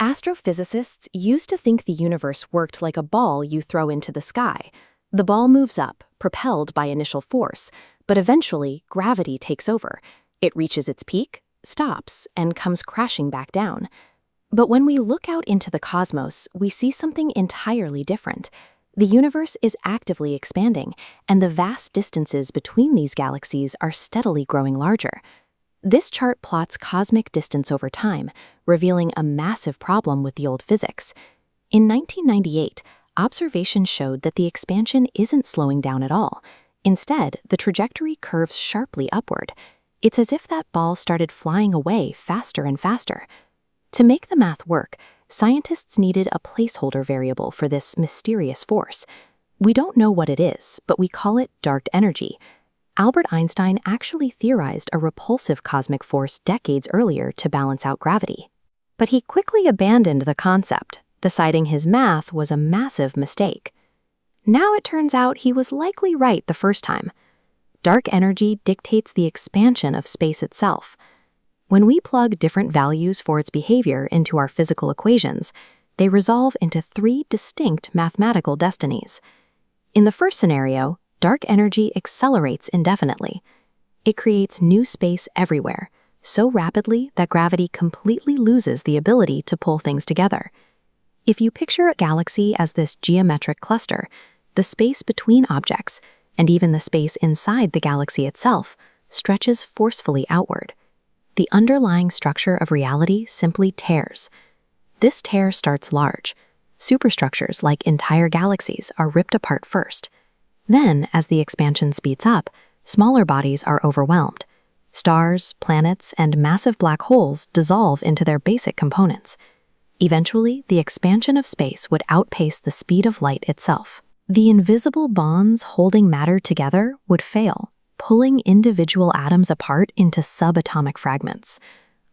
Astrophysicists used to think the universe worked like a ball you throw into the sky. The ball moves up, propelled by initial force, but eventually gravity takes over. It reaches its peak, stops, and comes crashing back down. But when we look out into the cosmos, we see something entirely different. The universe is actively expanding, and the vast distances between these galaxies are steadily growing larger. This chart plots cosmic distance over time, revealing a massive problem with the old physics. In 1998, observations showed that the expansion isn't slowing down at all. Instead, the trajectory curves sharply upward. It's as if that ball started flying away faster and faster. To make the math work, scientists needed a placeholder variable for this mysterious force. We don't know what it is, but we call it dark energy. Albert Einstein actually theorized a repulsive cosmic force decades earlier to balance out gravity. But he quickly abandoned the concept, deciding his math was a massive mistake. Now it turns out he was likely right the first time. Dark energy dictates the expansion of space itself. When we plug different values for its behavior into our physical equations, they resolve into three distinct mathematical destinies. In the first scenario, dark energy accelerates indefinitely. It creates new space everywhere, so rapidly that gravity completely loses the ability to pull things together. If you picture a galaxy as this geometric cluster, the space between objects, and even the space inside the galaxy itself, stretches forcefully outward. The underlying structure of reality simply tears. This tear starts large. Superstructures like entire galaxies are ripped apart first. Then, as the expansion speeds up, smaller bodies are overwhelmed. Stars, planets, and massive black holes dissolve into their basic components. Eventually, the expansion of space would outpace the speed of light itself. The invisible bonds holding matter together would fail, pulling individual atoms apart into subatomic fragments.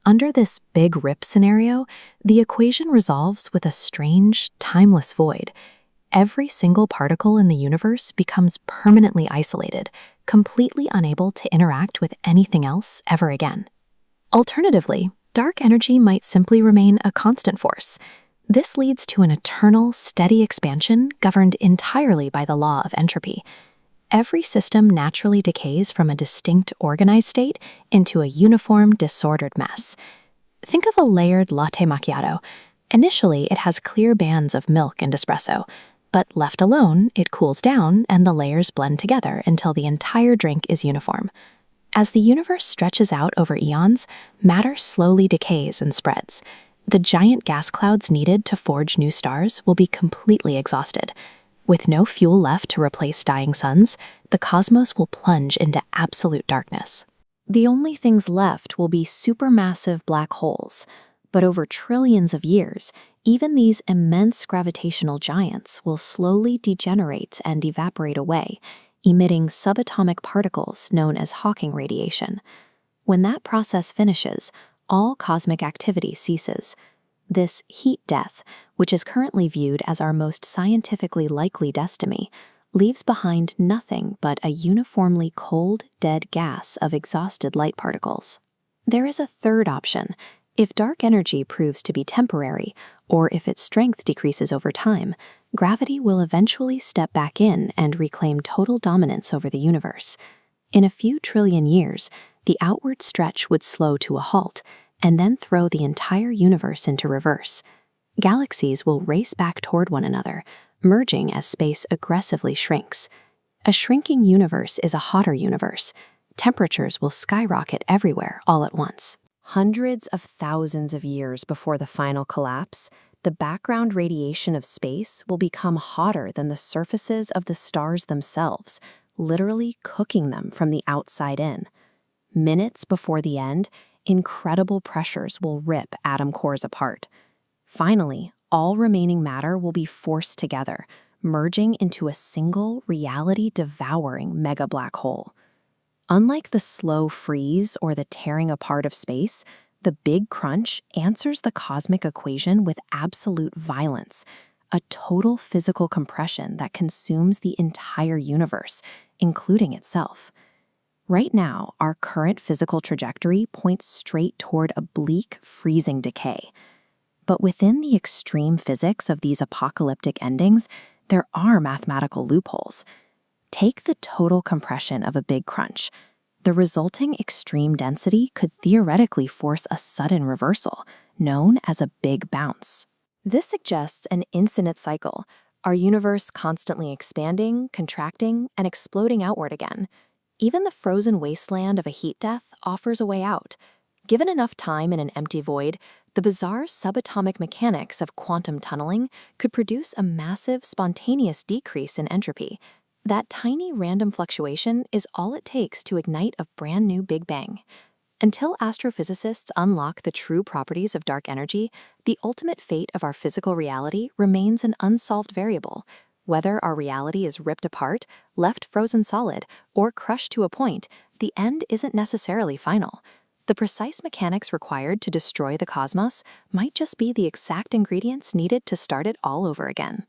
Under this Big Rip scenario, the equation resolves with a strange, timeless void. Every single particle in the universe becomes permanently isolated, completely unable to interact with anything else ever again. Alternatively, dark energy might simply remain a constant force. This leads to an eternal, steady expansion governed entirely by the law of entropy. Every system naturally decays from a distinct organized state into a uniform, disordered mess. Think of a layered latte macchiato. Initially, it has clear bands of milk and espresso, but left alone, it cools down and the layers blend together until the entire drink is uniform. As the universe stretches out over eons, matter slowly decays and spreads. The giant gas clouds needed to forge new stars will be completely exhausted. With no fuel left to replace dying suns, the cosmos will plunge into absolute darkness. The only things left will be supermassive black holes. But over trillions of years, even these immense gravitational giants will slowly degenerate and evaporate away, emitting subatomic particles known as Hawking radiation. When that process finishes, all cosmic activity ceases. This heat death, which is currently viewed as our most scientifically likely destiny, leaves behind nothing but a uniformly cold, dead gas of exhausted light particles. There is a third option. If dark energy proves to be temporary, or if its strength decreases over time, gravity will eventually step back in and reclaim total dominance over the universe. In a few trillion years, the outward stretch would slow to a halt, and then throw the entire universe into reverse. Galaxies will race back toward one another, merging as space aggressively shrinks. A shrinking universe is a hotter universe. Temperatures will skyrocket everywhere all at once. Hundreds of thousands of years before the final collapse, the background radiation of space will become hotter than the surfaces of the stars themselves, literally cooking them from the outside in. Minutes before the end, incredible pressures will rip atom cores apart. Finally, all remaining matter will be forced together, merging into a single, reality-devouring mega black hole. Unlike the slow freeze or the tearing apart of space, the Big Crunch answers the cosmic equation with absolute violence, a total physical compression that consumes the entire universe, including itself. Right now, our current physical trajectory points straight toward a bleak, freezing decay. But within the extreme physics of these apocalyptic endings, there are mathematical loopholes. Take the total compression of a big crunch. The resulting extreme density could theoretically force a sudden reversal, known as a big bounce. This suggests an infinite cycle, our universe constantly expanding, contracting, and exploding outward again. Even the frozen wasteland of a heat death offers a way out. Given enough time in an empty void, the bizarre subatomic mechanics of quantum tunneling could produce a massive, spontaneous decrease in entropy. That tiny random fluctuation is all it takes to ignite a brand new Big Bang. Until astrophysicists unlock the true properties of dark energy, the ultimate fate of our physical reality remains an unsolved variable. Whether our reality is ripped apart, left frozen solid, or crushed to a point, the end isn't necessarily final. The precise mechanics required to destroy the cosmos might just be the exact ingredients needed to start it all over again.